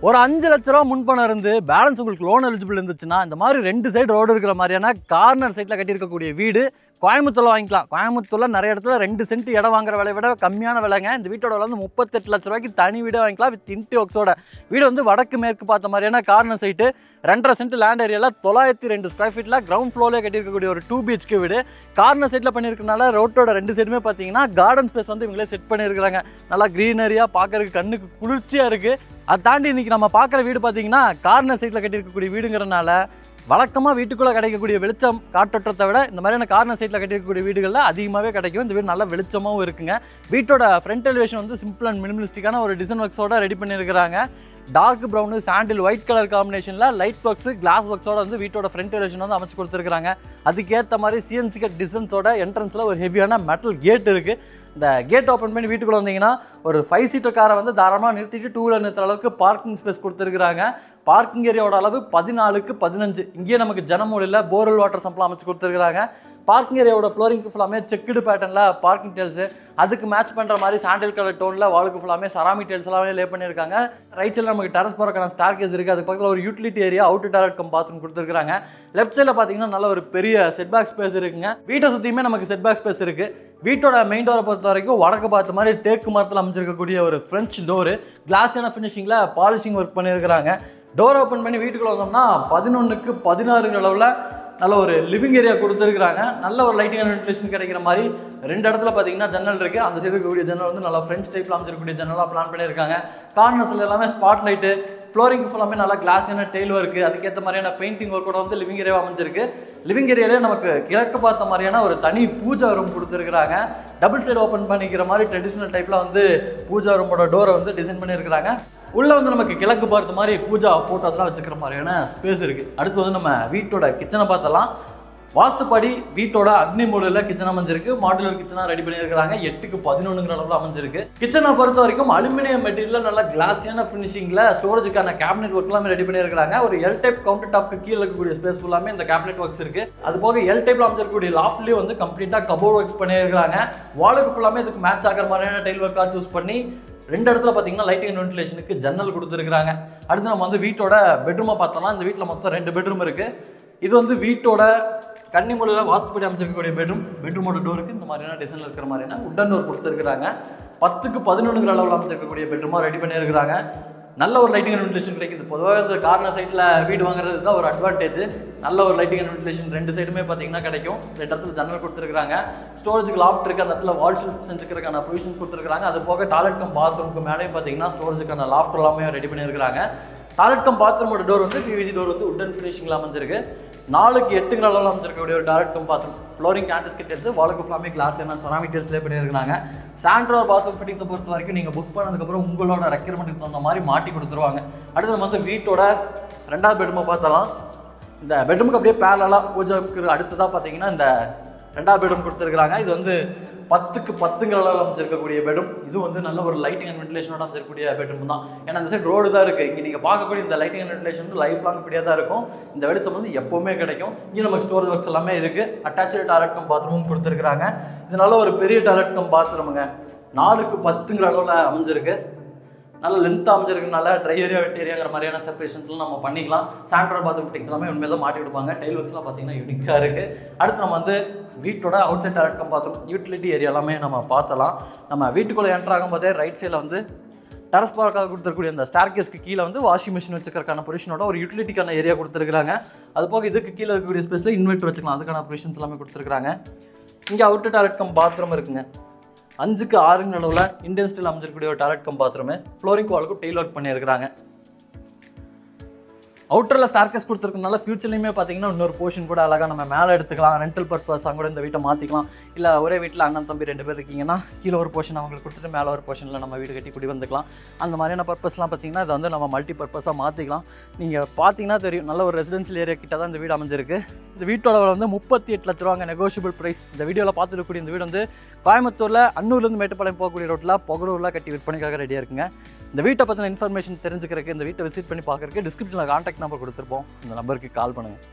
ஒரு 5 லட்ச ரூபா முன்பணம் இருந்து பேலன்ஸ் உங்களுக்கு லோன் எலிஜிபிள் இருந்துச்சுன்னா இந்த மாதிரி 2 சைடு ரோடு இருக்கிற மாதிரியான கார்னர் சைட்டில் கட்டியிருக்கக்கூடிய வீடு கோயம்புத்தூரில் வாங்கிக்கலாம். கோயம்புத்தூரில் நிறைய இடத்துல 2 சென்ட் இடம் வாங்குற விலை விட கம்மியான விலைங்க. இந்த வீட்டோட விலை வந்து 38 லட்ச ரூபாய்க்கு தனி வீடு வாங்கிக்கலாம் வித் இன்டி ஒர்க்ஸோட. வீடு வந்து வடக்கு மேற்கு பார்த்த மாதிரியான கார்னர் சைட்டு 2.5 சென்ட் லேண்ட் ஏரியாவில் 902 ஸ்கொயர் ஃபீட்டில் கிரவுண்ட் ஃப்ளோரில் கட்டியிருக்கக்கூடிய ஒரு 2 BHK வீடு. கார்னர் சைட்டில் பண்ணியிருக்கனால ரோட்டோட 2 சைடுமே பார்த்தீங்கன்னா கார்டன் ஸ்பேஸ் வந்து இவங்களே செட் பண்ணியிருக்கிறாங்க. நல்லா க்ரீனரியாக பார்க்கறதுக்கு கண்ணுக்கு குளிர்ச்சியாக இருக்குது. அதை தாண்டி இன்றைக்கி நம்ம பார்க்குற வீடு பார்த்தீங்கன்னா கார்னர் சைட்டில் கட்டியிருக்கக்கூடிய வீடுங்கிறனால வழக்கமாக வீட்டுக்குள்ளே கிடைக்கக்கூடிய வெளிச்சம் காற்றோட்டத்தை விட இந்த மாதிரியான கார்னர் சைட்டில் கட்டியிருக்கக்கூடிய வீடுகளில் அதிகமாகவே கிடைக்கும். இந்த வீடு நல்ல வெளிச்சமாகவும் இருக்குங்க. வீட்டோட ஃப்ரண்ட் எலிவேஷன் வந்து சிம்பிள் அண்ட் மினிமலிஸ்டிக்கான ஒரு டிசைன் ஒர்க்ஸோட ரெடி பண்ணியிருக்கிறாங்க. டார்க் ப்ரௌனு சாண்டில் ஒயிட் கலர் காம்பினேஷனில் லைட் ஒர்க்ஸு கிளாஸ் ஒர்க்ஸோட வந்து வீட்டோட ஃப்ரண்ட் எலிவேஷன் வந்து அமைச்சு கொடுத்துருக்காங்க. அதுக்கேற்ற மாதிரி CNC கட் டிசைன்ஸோட என்ட்ரன்ஸில் ஒரு ஹெவியான மெட்டல் கேட் இருக்குது. இந்த கேட் ஓப்பன் பண்ணி வீட்டுக்குள்ளே வந்தீங்கன்னா ஒரு 5 சீட்டர் காரை வந்து தாராளமாக நிறுத்திட்டு 2 வீலர் நிறுத்துற அளவுக்கு பார்க்கிங் ஸ்பேஸ் கொடுத்துருக்காங்க. பார்க்கிங் ஏரியாவோட அளவு 14க்கு 15. இங்கேயே நமக்கு ஜனமூலில் போர்வெல் வாட்டர் சம்ப்லாம் அமைச்சு கொடுத்துருக்காங்க. பார்க்கிங் ஏரியாவோட ஃப்ளோரிங்க்கு ஃபுல்லாமே செக்குடு பேட்டர்னில் பார்க்கிங் டெயில்ஸு, அதுக்கு மேட்ச் பண்ணுற மாதிரி சாண்டில் கலர் டோனில் வாலுக்கு ஃபுல்லாமே சராமி டெயில்ஸ் எல்லாமே லே பண்ணியிருக்காங்க. ரைட் சைடில் நமக்கு டெரஸ் போகிறக்கான ஸ்டார் கேஸ் இருக்குது. அதுக்கு பக்கத்தில் ஒரு utility area out toilet cum bathroom கொடுத்துருக்காங்க. லெஃப்ட் சைடில் பார்த்தீங்கன்னா நல்ல ஒரு பெரிய செட்பேக் ஸ்பேஸ் இருக்குங்க. வீட்டை சுற்றியுமே நமக்கு செட்பேக் ஸ்பேஸ் இருக்குது. வீட்டோட மெயின் டோரை பொறுத்த வரைக்கும் வடக்கு பார்த்த மாதிரி தேக்கு மரத்தில் அமைச்சிருக்கக்கூடிய ஒரு ஃப்ரெஞ்ச் டோரு, கிளாஸான ஃபினிஷிங்கில் பாலிஷிங் ஒர்க் பண்ணியிருக்கிறாங்க. டோர் ஓப்பன் பண்ணி வீட்டுக்குள்ள வந்தோம்னா 11க்கு 16 அளவில் நல்ல ஒரு லிவிங் ஏரியா கொடுத்துருக்காங்க. நல்ல ஒரு லைட்டிங் அண்ட் வென்டிலேஷன் கிடைக்கிற மாதிரி 2 இடத்துல பார்த்தீங்கன்னா ஜன்னல் இருக்குது. அந்த சைடு இருக்கக்கூடிய ஜன்னல் வந்து நல்லா ஃப்ரெஞ்ச் டைப்பில் அமைச்சிருக்கக்கூடிய ஜன்னலாக பிளான் பண்ணியிருக்காங்க. கார்னர்ஸில் எல்லாமே ஸ்பாட் லைட்டு, ஃப்ளோரிங் ஃபுல்லாமே நல்லா கிளாஸான டெயில் ஒர்க்கு, அதுக்கேற்ற மாதிரியான பெயிண்டிங் ஒர்க்கோட வந்து லிவிங் ஏரியா அமைஞ்சிருக்கு. லிவிங் ஏரியாலே நமக்கு கிழக்கு பார்த்த மாதிரியான ஒரு தனி பூஜா ரூம் கொடுத்துருக்காங்க. டபுள் சைடு ஓப்பன் பண்ணிக்கிற மாதிரி ட்ரெடிஷ்னல் டைப்பில் வந்து பூஜா ரூமோட டோரை வந்து டிசைன் பண்ணியிருக்கிறாங்க. உள்ளே வந்து நமக்கு கிழக்கு பார்த்த மாதிரி பூஜா ஃபோட்டோஸ்லாம் வச்சுக்கிற மாதிரியான ஸ்பேஸ் இருக்குது. அடுத்து வந்து நம்ம வீட்டோட கிச்சனை பார்த்தலாம். வாஸ்துப்படி வீட்டோட அக்னி மூலையில் கிச்சன் அமைஞ்சிருக்கு. மாடுலர் கிச்சனாக ரெடி பண்ணியிருக்கிறாங்க. 8க்கு 11 அளவில் அமைஞ்சிருக்கு. கிச்சனை பொறுத்த வரைக்கும் அலுமினியம் மெட்டீரியல் நல்லா கிளாஸியான ஃபினிஷிங்கில் ஸ்டோரேஜுக்கான கேபினெட் ஒர்க் எல்லாமே ரெடி பண்ணியிருக்காங்க. ஒரு எல் டைப் கவுண்டர் டாப்க்கு கீழே இருக்கக்கூடிய ஸ்பேஸ் ஃபுல்லாமே இந்த கேபினெட் ஒர்க்ஸ் இருக்குது. அது போக எல் டைப்பில் அமைச்சிருக்கக்கூடிய லாஃப்ட்லேயும் வந்து கம்ப்ளீட்டாக கபோர்ட் ஒர்க்ஸ் பண்ணியிருக்காங்க. வாலுக்கு ஃபுல்லாமே இதுக்கு மேட்ச் ஆகிற மாதிரியான டைல் ஒர்க்காக சூஸ் பண்ணி 2 இடத்துல பார்த்தீங்கன்னா லைட்டிங் அண்ட் வென்டிலேஷனுக்கு ஜன்னல் கொடுத்துருக்காங்க. அடுத்து நம்ம வந்து வீட்டோட பெட்ரூமை பார்த்தோம்னா இந்த வீட்டில் மொத்தம் 2 பெட்ரூம் இருக்குது. இது வந்து வீட்டோட கன்னிமூலையில் வாஸ்துப்படி அமைச்சிருக்கக்கூடிய பெட்ரூமோட டோருக்கு இந்த மாதிரியான டிசைனில் இருக்கிற மாதிரியான உட்டன் டோர் கொடுத்துருக்காங்க. 10க்கு 11 அளவில் அமைச்சிருக்கக்கூடிய பெட்ரூமாக ரெடி பண்ணியிருக்கிறாங்க. நல்ல ஒரு லைட்டிங் அண்ட் வென்டிலேஷன் கிடைக்குது. பொதுவாக இந்த கார்னர் சைட்டில் வீடு வாங்குறது தான் ஒரு அட்வான்டேஜ். நல்ல ஒரு லைட்டிங் அண்ட் வென்டிலேஷன் 2 சைடுமே பார்த்தீங்கன்னா கிடைக்கும். 2 இடத்துல ஜன்னல் கொடுத்துருக்காங்க. ஸ்டோரேஜுக்கு லாஃப்ட் இருக்குது. அந்த இடத்துல வால் ஷெல்ஃப் செஞ்சுக்கிறதுக்கான ப்ரொவிஷன்ஸ் கொடுத்துருக்காங்க. அது போக டாய்லெட் கம் பாத்ரூமுக்கு மேலேயும் பார்த்தீங்கன்னா ஸ்டோரேஜுக்கான லாஃப்ட் எல்லாமே ரெடி பண்ணியிருக்காங்க. டாய்லெட் கம் பாத்ரூமோட டோர் வந்து PVC டோர் வந்து உட்டன் ஃபினிஷிங்கில் அமைஞ்சிருக்கு. 4க்கு 8 அளவில் அமைச்சிருக்கக்கூடிய ஒரு டாய்லெட் கம் பாத்ரூம். ஃப்ளோரிங் கேண்டிஸ்கெட் எடுத்து வாலுக்கு ஃபுல்லாமே கிளாஸ் என்ன செராமிக் டைல்ஸ்லேயே பண்ணியிருக்காங்க. சாண்ட்ரோர் பாத்ரூம் ஃபிட்டிங்ஸை பொறுத்த வரைக்கும் நீங்கள் புக் பண்ணதுக்கப்புறம் உங்களோட ரெக்யர்மெண்ட்டுக்கு தகுந்த மாதிரி மாட்டி கொடுத்துருவாங்க. அடுத்து நம்ம வந்து வீட்டோட 2வது பெட்ரூமை பார்த்தலாம். இந்த பெட்ரூமுக்கு அப்படியே பேரலாக பூஜைக்கு அடுத்ததாக பார்த்தீங்கன்னா இந்த 2வது பெட்ரூம் கொடுத்துருக்காங்க. இது வந்து 10க்கு 10 அளவில் அமைச்சிருக்கக்கூடிய பெட்ரூம். இது வந்து நல்ல ஒரு லைட்டிங் அண்ட் வென்டிலேஷனோட அமைச்சிருக்கக்கூடிய பெட்ரூம் தான். ஏன்னா இந்த சைடு ரோடு தான் இருக்குது. இங்கே நீங்கள் பார்க்கக்கூடிய இந்த லைட்டிங் அண்ட் வென்டிலேஷன் வந்து லைஃப் லாங் இப்படியே தான் இருக்கும். இந்த வெளிச்சம் வந்து எப்போவுமே கிடைக்கும். இங்கே நமக்கு ஸ்டோரேஜ் ஒர்க்ஸ் எல்லாமே இருக்குது. அட்டாச்சு டாய்லெட் கம் பாத்ரூமும் கொடுத்துருக்காங்க. இது நல்ல ஒரு பெரிய டாய்லெட் கம் பாத்ரூமுங்க. 4க்கு 10 அளவில் அமைஞ்சிருக்கு. நல்ல லென்த்தாக அமைச்சிருக்கனால ட்ரை ஏரியா வெட் ஏரியாங்கிற மாதிரியான செப்பரேஷன்ஸ்லாம் நம்ம பண்ணிக்கலாம். சாண்ட்ரோர் பாத்ரூம் ஃபிட்டிங்ஸ் எல்லாமே உண்மையாக தான் மாட்டி கொடுப்பாங்க. டைல் ஒர்க்ஸ்லாம் பார்த்தீங்கன்னா யூனிக்காக இருக்குது. அடுத்து நம்ம வந்து வீட்டோட outside toilet cum bathroom utility area எல்லாமே நம்ம பார்த்தலாம். நம்ம வீட்டுக்குள்ளே என்ட்ரு ஆகும்போதே ரைட் சைடில் வந்து டெரஸ் பார்க்காக கொடுத்துருக்கூடிய அந்த ஸ்டார் கேஸ்க்கு கீழே வந்து வாஷிங் மிஷின் வச்சுக்கிறதுக்கான பொசிஷனோட ஒரு யூட்டிலிட்டிக்கான ஏரியா கொடுத்துருக்காங்க. அது போக இதுக்கு கீழே இருக்கக்கூடிய ஸ்பேஸில் இன்வெர்ட்டர் வச்சுக்கலாம். அதுக்கான பொசிஷன்ஸ் எல்லாமே கொடுத்துருக்காங்க. இங்கே அவுட் டாய்லெட் கம் பாத்ரூம் இருக்குங்க. 5க்கு 6 அளவில் இண்டியன் ஸ்டைல் அமைச்சிருக்கக்கூடிய ஒரு டாய்லெட் கம் பாத்ரூமு. ஃப்ளோரிங் வாலுக்கும் டெயில் ஒர்க் பண்ணியிருக்கிறாங்க. அவுட்டரில் ஸ்டார்கேஸ் கொடுத்துருக்கனால ஃபியூச்சர்லையுமே பார்த்தீங்கன்னா இன்னொரு போர்ஷன் கூட அழகாக நம்ம மேலே எடுத்துக்கலாம். ரெண்டல் பர்பஸாக கூட இந்த வீட்டை மாற்றிக்கலாம். இல்லை ஒரே வீட்டில் அண்ணன் தம்பி 2 பேர் இருக்கீங்கன்னா கீழே ஒரு போர்ஷன் அவங்களுக்கு கொடுத்துட்டு மேலே ஒரு போர்ஷனில் நம்ம வீடு கட்டி குடி வந்துக்கலாம். அந்த மாதிரியான பர்பஸ்லாம் பார்த்தீங்கன்னா இதை வந்து நம்ம மல்டி பர்பஸாக மாற்றிக்கலாம். நீங்கள் பார்த்தீங்கன்னா தெரியும், நல்ல ஒரு ரெசிடென்ஷியல் ஏரியா கிட்ட தான் இந்த வீடு அமைஞ்சிருக்கு. இந்த வீட்டோட வந்து 38 லட்ச ரூபாங்க, நெகோஷியபிள் ப்ரைஸ். இந்த வீடியோவில் பார்த்துருக்கக்கூடிய இந்த வீடு வந்து கோயம்புத்தூரில் அன்னூர்லேருந்து மேட்டுப்பாளையம் போகக்கூடிய ரோட்டில் பொகலூரில் கட்டி விற்பனைக்காக ரெடியாக இருக்குங்க. இந்த வீட்டை பற்றின இன்ஃபர்மேஷன் தெரிஞ்சுக்கிறதுக்கு, இந்த வீட்டை விசிட் பண்ணி பார்க்குறதுக்கு டிஸ்கிரிப்ஷனில் கான்டாக்ட் நம்பர் கொடுத்துருப்போம். இந்த நம்பருக்கு கால் பண்ணுங்கள்.